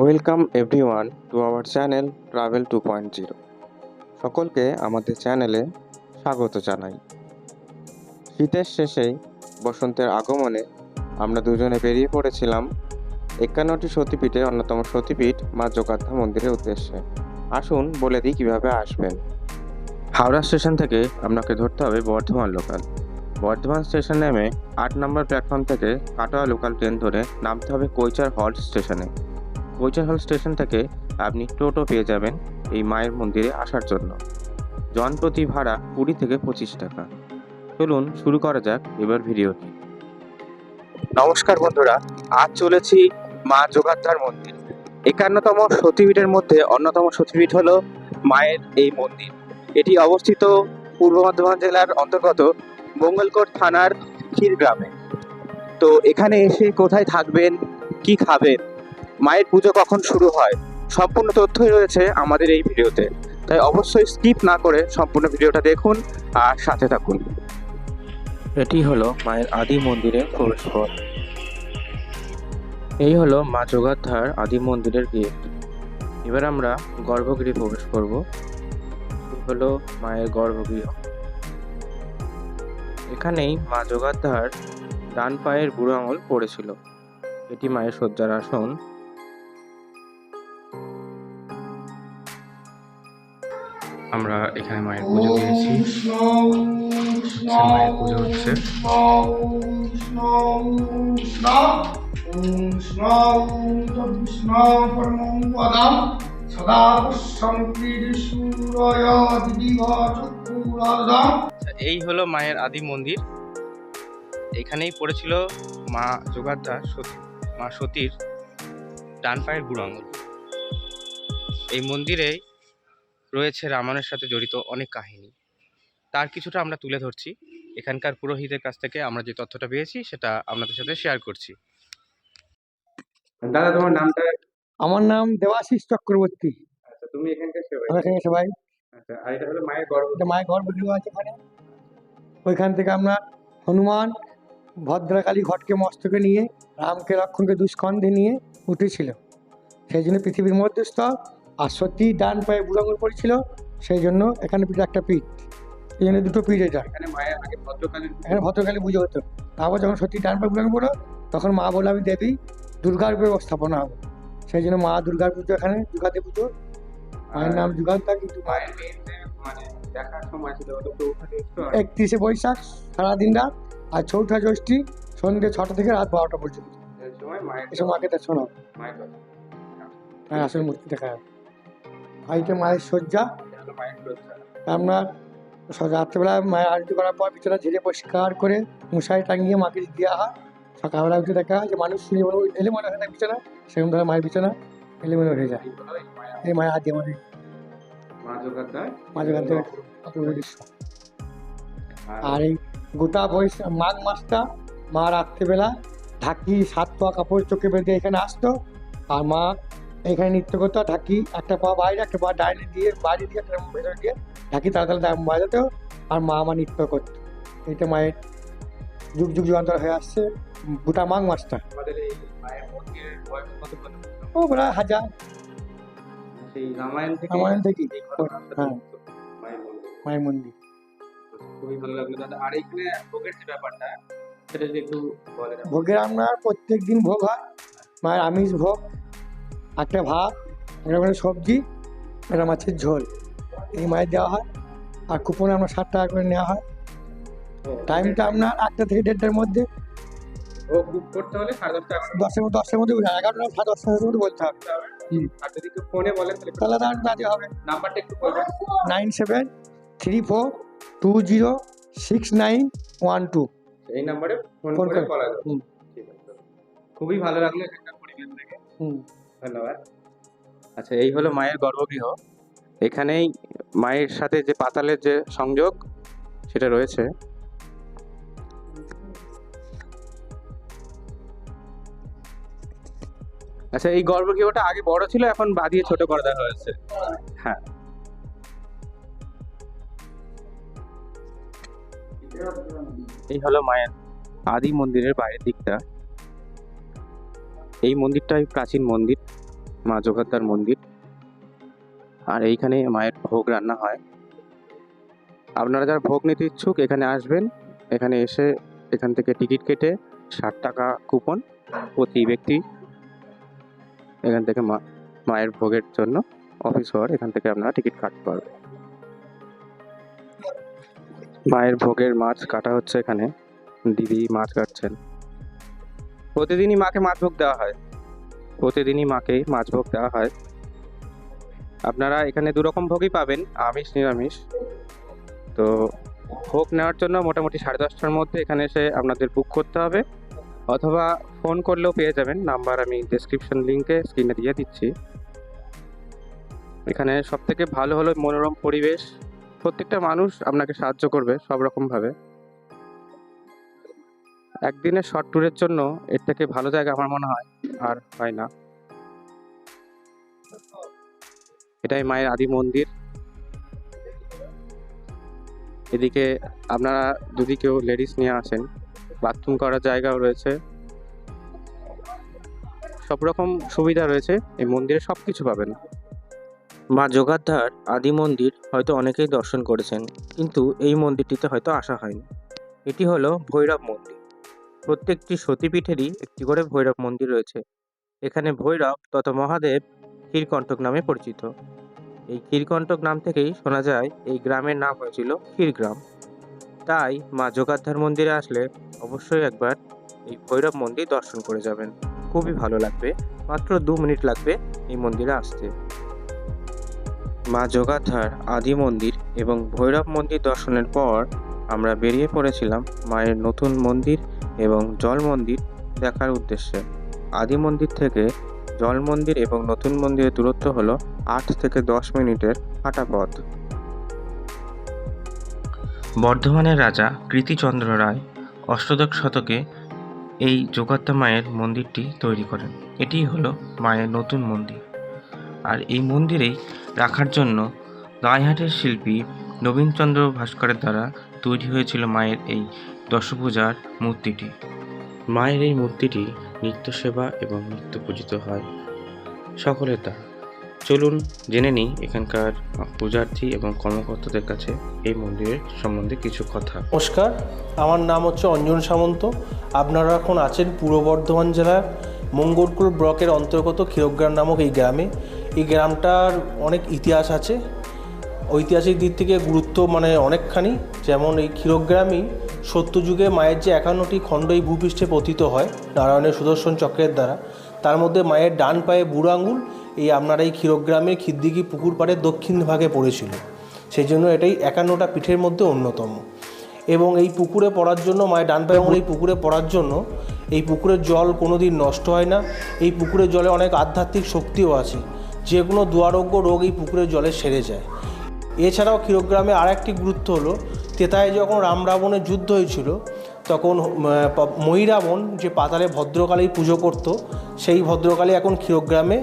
Welcome everyone to our channel travel 2.0। সকলকে আমাদের চ্যানেলে স্বাগত জানাই। শীতের শেষেই বসন্তের আগমনে আমরা দুজনে বেরিয়ে পড়েছিলাম 51টি সতীপীঠের অন্যতম সতীপীঠ মা যোগাধ্যা মন্দিরের উদ্দেশ্যে। আসুন বলে দিই কীভাবে আসবেন। হাওড়া স্টেশন থেকে আপনাকে ধরতে হবে বর্ধমান লোকাল। বর্ধমান স্টেশন নেমে 8 নম্বর প্ল্যাটফর্ম থেকে কাটোয়া লোকাল ট্রেন ধরে নামতে হবে কৈচার হল্ট স্টেশনে। কৈচার হল স্টেশন থেকে আপনি টোটো পেয়ে যাবেন এই মায়ের মন্দিরে আসার জন্য। জনপ্রতি ভাড়া 20 থেকে 25 টাকা। চলুন শুরু করা যাক এবার ভিডিওটি। নমস্কার বন্ধুরা, আজ চলেছি মা যোগাধ্যার মন্দির। 51তম সতীপীঠের মধ্যে অন্যতম সতীপীঠ হলো মায়ের এই মন্দির। এটি অবস্থিত পূর্ব বর্ধমান জেলার অন্তর্গত মঙ্গলকোট থানার ক্ষীরগ্রামে। তো এখানে এসে কোথায় থাকবেন, কি খাবেন, মায়ের পুজো কখন শুরু হয়, সম্পূর্ণ তথ্যই রয়েছে আমাদের এই ভিডিওতে। তাই অবশ্যই স্কিপ না করে সম্পূর্ণ ভিডিওটা দেখুন আর সাথে থাকুন। এটি হলো মায়ের আদি মন্দিরের প্রবেশপথ। এই হলো মা যোগাধ্যার আদি মন্দিরের গেট। এবার আমরা গর্ভগৃহে প্রবেশ করব। এই হলো মায়ের গর্ভগৃহ। এখানেই মা যোগাধ্যার ডান পায়ের বুড়ো আঙুল পড়েছিল। এটি মায়ের শয্যার আসন। আমরা এখানে মায়ের পুজো দিয়েছি। মায়ের পুজো হচ্ছে। এই হলো মায়ের আদি মন্দির। এখানেই পড়েছিল মা যোগাধ্যার মা সতীর ডান পায়ের বুড়ো আঙুল। এই মন্দিরে রয়েছে রামায়ণের সাথে জড়িত অনেক কাহিনী। তার কিছুটা আমরা তুলে ধরছি। এখানকার পুরোহিতের কাছ থেকে আমরা যে তথ্যটা পেয়েছি সেটা আপনাদের সাথে শেয়ার করছি। দাদা, তোমার নামটা? আমার নাম দেবাশিস চক্রবর্তী। আচ্ছা, তুমি এখানকার সেবাই? আমরা এখানে সবাই। আচ্ছা, আর এটা হলো মায়ের গর্ভ। এটা মায়ের গর্ভগৃহ আছে এখানে। ওইখান থেকে আমরা হনুমান ভদ্রকালী ঘটকে মস্তকে নিয়ে রামকে লক্ষ্মণকে দুষ্কন্ধে নিয়ে উঠেছিল। সেই জন্য পৃথিবীর মধ্যস্থল। আর সত্যি ডান পায়ে বুড়ো আঙুল পড়েছিল, সেই জন্য এখানে একটা পীঠ। এই জন্য দুটো পীঠ এটা। এখানে মায়ের আগে এখানে ভদ্রকালী পুজো হতো। তারপর যখন সত্যি ডান পায়ে বুড়ো আঙুল পড়ো, তখন মা বলে আমি দেবী দুর্গার ব্যবস্থাপনা হবো। সেই জন্য মা দুর্গার পুজো এখানে, যুগাতে পুজো। মায়ের নাম যুগান্তা, কিন্তু মায়ের মানে দেখার সময় ছিল 31শে বৈশাখ সারাদিন রাত, আর চৌঠা জ্যৈষ্ঠী সন্ধ্যে 6টা থেকে রাত 12টা পর্যন্ত। এসব মাকে দর্শন হবে। হ্যাঁ, আসল মূর্তি দেখা যাবে। ভাইটা মায়ের শয্যা। আমরা রাত্রেবেলা মায়ের আরতি করার পর বিছানা ঝেড়ে পরিষ্কার করে মশারি টাঙিয়ে মাকে দেওয়া হয়। সকালবেলা উঠে দেখা হয় যে মানুষ শুয়ে এলে মনে হয় না বিছানা, সেরকম ধরে মায়ের বিছানা এলেমেলো হয়ে যায়। এই মায়ের আদি আমাদের মা যোগাধ্যার অপূর্ব দৃশ্য। আর এই গোটা বৈশাখ মাঘ মাসটা মা রাত্রেবেলা ঢাকি 7 পা কাপড় চোখে বেঁধে এখানে আসতো। আর মা এখানে নৃত্য করতো। ঢাকি একটা পা বাইরে, একটা পা ডাইনে দিয়ে, বাইরে দিয়ে, একটা ভেতরে দিয়ে ঢাকি তাড়াতাড়ি বাজাতো। আর মা আমার নৃত্য করতো। এটা মায়ের যুগ যুগ যুগান্তর হয়ে আসছে গোটা মাঘ মাসটা। ও প্রায় 1000। রামায়ণ থেকে। হ্যাঁ, মায়ের মন্দির। খুবই ভালো লাগলো দাদা। আর এখানে ভোগের যে ব্যাপারটা, সেটা যদি একটু বলেন। ভোগের আপনার প্রত্যেক দিন ভোগ হয়। মায়ের আমিষ ভোগ, একটা ভাত, একটা করে সবজি, একটা মাছের ঝোল, এই মায়ের দেওয়া হয়। আর কুপনে আপনার 60 টাকা করে নেওয়া হয়। টাইমটা আপনার 8টা থেকে 1:30টার মধ্যে। ভোগ বুক করতে হলে 10:30 10টার মধ্যে 11টা 10:30টার মধ্যে বলতে হবে। আর যদি একটু ফোনে বলেন তাহলে তার কাজে হবে। নাম্বারটা একটু বলবেন। 9734206912। এই নাম্বারে ফোন করে বলা যাবে। ঠিক আছে, খুবই ভালো লাগলো এখানকার পরিবেশ থেকে। ধন্যবাদ। আচ্ছা, এই হলো মায়ের গর্ভগৃহ। এখানেই মায়ের সাথে যে পাতালের যে সংযোগ সেটা রয়েছে। আচ্ছা, এই গর্ভগৃহটা আগে বড় ছিল, এখন বাদিয়ে ছোট করে দেওয়া হয়েছে। হ্যাঁ, এই হলো মায়ের আদি মন্দিরের বাইরের দিকটা। এই মন্দিরটাই প্রাচীন মন্দির। মা যোগাত্মার মন্দির। আর এইখানে মায়ের ভোগ রান্না হয়। আপনারা যারা ভোগ নিতে ইচ্ছুক এখানে আসবেন। এখানে এসে এখান থেকে টিকিট কেটে 60 টাকা কুপন প্রতি ব্যক্তি। এখান থেকে মায়ের ভোগের জন্য অফিস হওয়ার এখান থেকে আপনারা টিকিট কাটতে পারবেন। মায়ের ভোগের মাছ কাটা হচ্ছে এখানে, দিদি মাছ কাটছেন। প্রতিদিনই মাকে মাছ ভোগ দেওয়া হয়, প্রতিদিনই মাকে মাছ ভোগ দেওয়া হয়। আপনারা এখানে দুরকম ভোগই পাবেন, আমিষ নিরামিষ। তো ভোগ নেওয়ার জন্য মোটামুটি 10:30টার মধ্যে এখানে এসে আপনাদের বুক করতে হবে, অথবা ফোন করলেও পেয়ে যাবেন। নাম্বার আমি ডেসক্রিপশন লিঙ্কে স্ক্রিনে দিয়ে দিচ্ছি। এখানে সব থেকে ভালো হলো মনোরম পরিবেশ, প্রত্যেকটা মানুষ আপনাকে সাহায্য করবে সব রকমভাবে। একদিনের শর্ট ট্যুরের জন্য এর থেকে ভালো জায়গা আমার মনে হয় আর হয় না। এটাই মায়ের আদি মন্দির। এদিকে আপনারা যদি কেউ লেডিস নিয়ে আসেন, বাথরুম করার জায়গাও রয়েছে, সব রকম সুবিধা রয়েছে এই মন্দিরে, সব কিছু পাবেন। মা যোগাধ্যার আদি মন্দির হয়তো অনেকেই দর্শন করেছেন, কিন্তু এই মন্দিরটিতে হয়তো আসা হয়নি। এটি হলো ভৈরব মন্দির। প্রত্যেকটি সতীপীঠেরই একটি করে ভৈরব মন্দির রয়েছে। এখানে ভৈরব তথা মহাদেব ক্ষীরকণ্টক নামে পরিচিত। এই ক্ষীরকণ্টক নাম থেকেই শোনা যায় এই গ্রামের নাম হয়েছিল ক্ষীরগ্রাম। তাই মা যোগাধ্যার মন্দিরে আসলে অবশ্যই একবার এই ভৈরব মন্দির দর্শন করে যাবেন, খুবই ভালো লাগবে। মাত্র 2 মিনিট লাগবে এই মন্দিরে আসতে। মা যোগাধ্যার আদি মন্দির এবং ভৈরব মন্দির দর্শনের পর আমরা বেরিয়ে পড়েছিলাম মায়ের নতুন মন্দির এবং জল মন্দির দেখার উদ্দেশ্যে। আদি মন্দির থেকে জল মন্দির এবং নতুন মন্দিরের দূরত্ব হলো 8 থেকে 10 মিনিটের হাঁটা পথ। বর্ধমানের রাজা কৃতিচন্দ্র রায় অষ্টাদশ শতকে এই যোগাত্মা মায়ের মন্দিরটি তৈরি করেন। এটি হলো মায়ের নতুন মন্দির। আর এই মন্দিরেই রাখার জন্য গাইহাটের শিল্পী নবীনচন্দ্র ভাস্করের দ্বারা তৈরি হয়েছিল মায়ের এই দশভুজার মূর্তিটি। মায়ের এই মূর্তিটি নিত্য সেবা এবং নিত্য পূজিত হয় সকলের দ্বারা। চলুন জেনে নিই এখানকার পূজার্থী এবং কর্মকর্তাদের কাছে এই মন্দিরের সম্বন্ধে কিছু কথা। নমস্কার, আমার নাম হচ্ছে অঞ্জন সামন্ত। আপনারা এখন আছেন পূর্ব বর্ধমান জেলার মঙ্গলকোট ব্লকের অন্তর্গত ক্ষীরগ্রাম নামক এই গ্রামে। এই গ্রামটার অনেক ইতিহাস আছে, ঐতিহাসিক দিক থেকে গুরুত্ব অনেকখানি। যেমন এই ক্ষীরগ্রামই সত্যযুগে মায়ের যে 51টি খণ্ড এই ভূপৃষ্ঠে পতিত হয় নারায়ণের সুদর্শন চক্রের দ্বারা, তার মধ্যে মায়ের ডান পায়ে বুড়ো আঙুল এই আপনার এই ক্ষীরগ্রামের খিদ্দিঘি পুকুর পাড়ের দক্ষিণ ভাগে পড়েছিল। সেই জন্য এটাই 51টা পীঠের মধ্যে অন্যতম। এবং এই পুকুরে পড়ার জন্য মায়ের ডান পায়ে এই পুকুরে পড়ার জন্য এই পুকুরের জল কোনো দিন নষ্ট হয় না। এই পুকুরের জলে অনেক আধ্যাত্মিক শক্তিও আছে, যে কোনো দুরারোগ্য রোগ এই পুকুরের জলে সেরে যায়। এছাড়াও ক্ষীরগ্রামে আর একটি গুরুত্ব হলো, তেতায় যখন রাম রাবণের যুদ্ধ হয়েছিল তখন মহিরাবণ যে পাতালে ভদ্রকালী পুজো করত, সেই ভদ্রকালী এখন ক্ষীরগ্রামে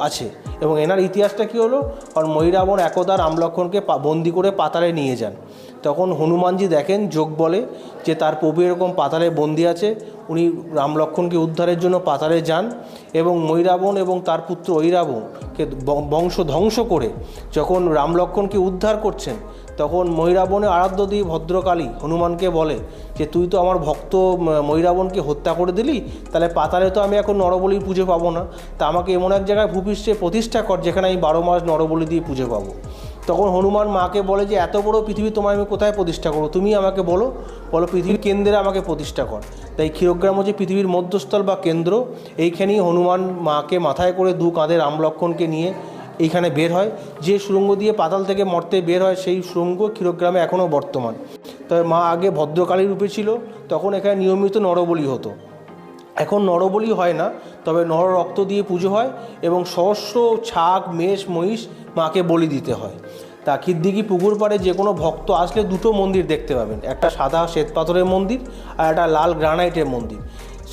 আছে। এবং এনার ইতিহাসটা কী হলো, আর মহিরাবণ একদা রাম লক্ষ্মণকে বন্দি করে পাতালে নিয়ে যান। তখন হনুমানজি দেখেন যোগ বলে যে তার প্রভু এরকম পাতালে বন্দি আছে। উনি রাম লক্ষ্মণকে উদ্ধারের জন্য পাতালে যান এবং মহিরাবণ এবং তার পুত্র ঐরাবণকে বংশ ধ্বংস করে যখন রাম লক্ষ্মণকে উদ্ধার করছেন, তখন মহিরাবণের আরাধ্য দেবী ভদ্রকালী হনুমানকে বলে যে তুই তো আমার ভক্ত মহিরাবণকে হত্যা করে দিলি, তাহলে পাতালে তো আমি এখন নরবলির পুজো পাবো না, তা আমাকে এমন এক জায়গায় ভূপৃষ্ঠে প্রতিষ্ঠা কর যেখানে আমি 12 মাস নরবলি দিয়ে পুজো পাবো। তখন হনুমান মাকে বলে যে এত বড় পৃথিবী তোমায় আমি কোথায় প্রতিষ্ঠা করবো, তুমি আমাকে বলো পৃথিবীর কেন্দ্রে আমাকে প্রতিষ্ঠা কর। তাই ক্ষীরগ্রাম হচ্ছে পৃথিবীর মধ্যস্থল বা কেন্দ্র। এইখানেই হনুমান মাকে মাথায় করে 2 কাঁধে রাম লক্ষ্মণকে নিয়ে এইখানে বের হয়। যে সুড়ঙ্গ দিয়ে পাতাল থেকে মর্তে বের হয় সেই সুড়ঙ্গ ক্ষীরগ্রামে এখনও বর্তমান। তবে মা আগে ভদ্রকালী রূপে ছিল, তখন এখানে নিয়মিত নরবলি হতো। এখন নরবলি হয় না, তবে নর রক্ত দিয়ে পুজো হয় এবং সহস্র ছাগ মেষ মহিষ মাকে বলি দিতে হয়। তা খিদ্দিঘি পুকুর পাড়ে যে কোনো ভক্ত আসলে 2টো মন্দির দেখতে পাবেন, একটা সাদা শ্বেত পাথরের মন্দির আর একটা লাল গ্রানাইটের মন্দির।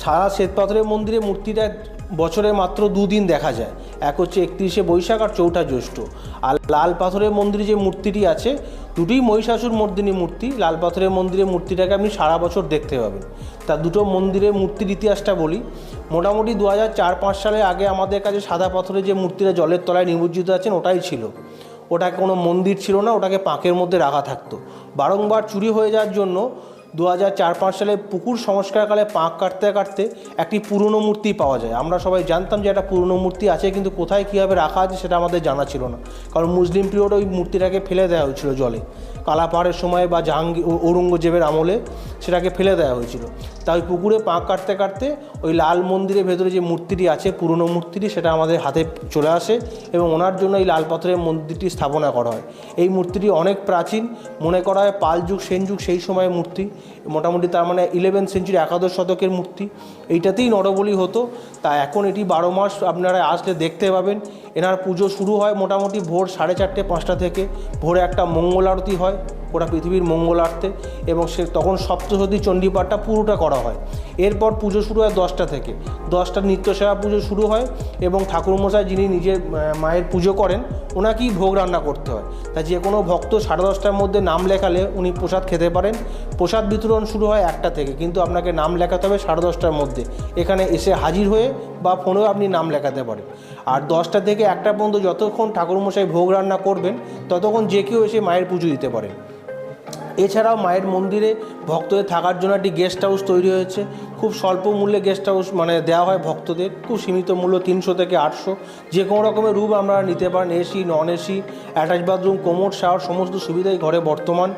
সাদা শ্বেত পাথরের মন্দিরে মূর্তিটা বছরে মাত্র দুদিন দেখা যায়, এক হচ্ছে 31শে বৈশাখ আর 4ঠা জ্যৈষ্ঠ। আর লাল পাথরের মন্দিরে যে মূর্তিটি আছে, দুটোই মহিষাসুর মর্দিনী মূর্তি। লাল পাথরের মন্দিরের মূর্তিটাকে আপনি সারা বছর দেখতে পাবেন। তা দুটো মন্দিরের মূর্তির ইতিহাসটা বলি। মোটামুটি 2004-05 সালে আগে আমাদের কাছে সাদা পাথরের যে মূর্তিটা জলের তলায় নিমজ্জিত আছেন ওটাই ছিল। ওটা কোনো মন্দির ছিল না, ওটাকে পাঁকের মধ্যে রাখা থাকতো। বারংবার চুরি হয়ে যাওয়ার জন্য 2004-05 সালে পুকুর সংস্কারকালে পাঁক কাটতে কাটতে একটি পুরনো মূর্তি পাওয়া যায়। আমরা সবাই জানতাম যে একটা পুরনো মূর্তি আছে, কিন্তু কোথায় কীভাবে রাখা আছে সেটা আমাদের জানা ছিল না, কারণ মুসলিম পিরিয়ডে ওই মূর্তিটাকে ফেলে দেওয়া হয়েছিল জলে। কালাপাহাড়ের সময় বা জাহাঙ্গীর ঔরঙ্গজেবের আমলে সেটাকে ফেলে দেওয়া হয়েছিল। তাই পুকুরে পাঁক কাটতে কাটতে ওই লাল মন্দিরের ভেতরে যে মূর্তিটি আছে, পুরনো মূর্তিটি, সেটা আমাদের হাতে চলে আসে এবং ওনার জন্য এই লাল পাথরের মন্দিরটি স্থাপনা করা হয়। এই মূর্তিটি অনেক প্রাচীন, মনে করা হয় পাল যুগ সেন যুগ সেই সময়ের মূর্তি, মোটামুটি তার মানে 11th সেঞ্চুরি, একাদশ শতকের মূর্তি। এইটাতেই নরবলি হতো। তা এখন এটি 12 মাস আপনারা আসলে দেখতে পাবেন। এনার পুজো শুরু হয় মোটামুটি ভোর 4:30-5টা থেকে। ভোরে একটা মঙ্গল আরতি হয়, ওটা পৃথিবীর মঙ্গলার্থে, এবং তখন সপ্তশতী চণ্ডীপাঠটা পুরোটা করা হয়। এরপর পুজো শুরু হয় 10টা থেকে। 10টার নিত্যসেবা পুজো শুরু হয় এবং ঠাকুরমশাই যিনি নিজের মায়ের পুজো করেন ওনাকেই ভোগ রান্না করতে হয়। তাই যে কোনো ভক্ত 10:30টার মধ্যে নাম লেখালে উনি প্রসাদ খেতে পারেন। প্রসাদ বিতরণ শুরু হয় 1টা থেকে, কিন্তু আপনাকে নাম লেখাতে হবে 10:30টার মধ্যে। এখানে এসে হাজির হয়ে বা ফোনেও আপনি নাম লেখাতে পারেন। আর 10টা থেকে 1টা পর্যন্ত যতক্ষণ ঠাকুরমশাই ভোগ রান্না করবেন ততক্ষণ যে কেউ এসে মায়ের পুজো দিতে পারেন। এছাড়াও মায়ের মন্দিরে ভক্তদের থাকার জন্য একটি গেস্ট হাউস তৈরি হয়েছে। খুব স্বল্প মূল্যে গেস্ট হাউস দেওয়া হয় ভক্তদের, খুব সীমিত মূল্য 300 থেকে 800। যে কোনো রকমের রুম আপনারা নিতে পারেন, AC, non AC, attach bathroom, commode, shower, সমস্ত সুবিধাই ঘরে বর্তমান।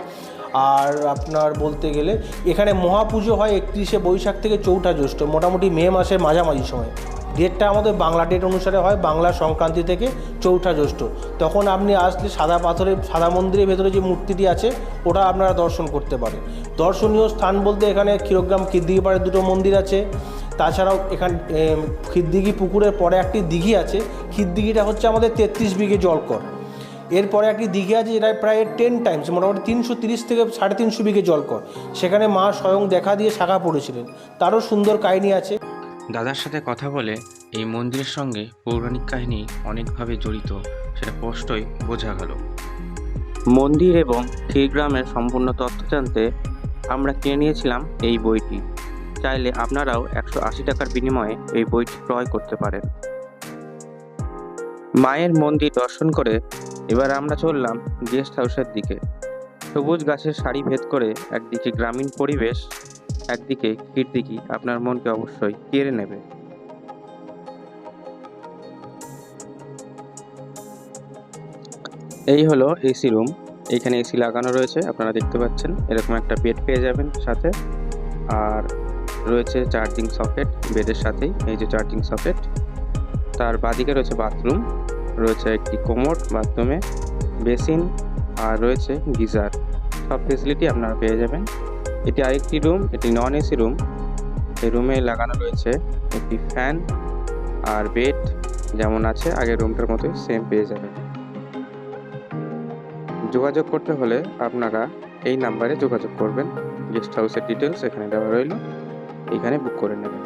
আর আপনার বলতে গেলে এখানে মহাপুজো হয় 31শে বৈশাখ থেকে 4ঠা জ্যৈষ্ঠ, মোটামুটি মে মাসের মাঝামাঝি সময়। ডেটটা আমাদের বাংলা ডেট অনুসারে হয়, বাংলা সংক্রান্তি থেকে 4ঠা জ্যৈষ্ঠ। তখন আপনি আসলে সাদা মন্দিরের ভেতরে যে মূর্তিটি আছে ওটা আপনারা দর্শন করতে পারেন। দর্শনীয় স্থান বলতে এখানে ক্ষীরগ্রাম খিরদিঘি পাড়ে 2টো মন্দির আছে। তাছাড়াও এখানে খিরদিঘি পুকুরের পরে একটি দিঘি আছে। খিরদিঘিটা হচ্ছে আমাদের 33 বিঘে জলকর। এরপরে একটি দিঘি আছে যেটা প্রায় 10 টাইমস, মোটামুটি 330 থেকে 350 বিঘে জলকর। সেখানে মা স্বয়ং দেখা দিয়ে শাখা পড়েছিলেন, তারও সুন্দর কাহিনী আছে। দাদার সাথে কথা বলে এই মন্দিরের সঙ্গে পৌরাণিক কাহিনী অনেকভাবে জড়িত সেটা স্পষ্টই বোঝা গেল। মন্দির এবং ক্ষীরগ্রামের সম্পূর্ণ তথ্য জানতে আমরা কিনে নিয়েছিলাম এই বইটি। চাইলে আপনারাও 180 টাকার বিনিময়ে এই বইটি ক্রয় করতে পারেন। মায়ের মন্দির দর্শন করে এবার আমরা চললাম গেস্ট হাউসের দিকে। সবুজ গাছের সারি ভেদ করে একদিকে গ্রামীণ পরিবেশ, একদিকে ক্ষীরদিঘি আপনার মনকে অবশ্যই কেড়ে নেবে। এই হলো এসি রুম। এখানে এসি লাগানো রয়েছে, আপনারা দেখতে পাচ্ছেন। এরকম একটা বেড পেয়ে যাবেন সাথে, আর রয়েছে চার্জিং সকেট বেডের সাথেই। এই যে চার্জিং সকেট, তার বাদিকে রয়েছে বাথরুম, রয়েছে একটি কোমোড বাথরুমে, বেসিন, আর রয়েছে গিজার। সব ফেসিলিটি আপনারা পেয়ে যাবেন। এটি আরেকটি রুম, এটি নন এসি রুম। এই রুমে লাগানো রয়েছে একটি ফ্যান, আর বেড যেমন আছে আগের রুমটার মতোই সেম পেয়ে যাবেন। যোগাযোগ করতে হলে আপনারা এই নাম্বারে যোগাযোগ করবেন। গেস্ট হাউসের ডিটেলস এখানে দেওয়া রইল, এখানে বুক করে নেবেন।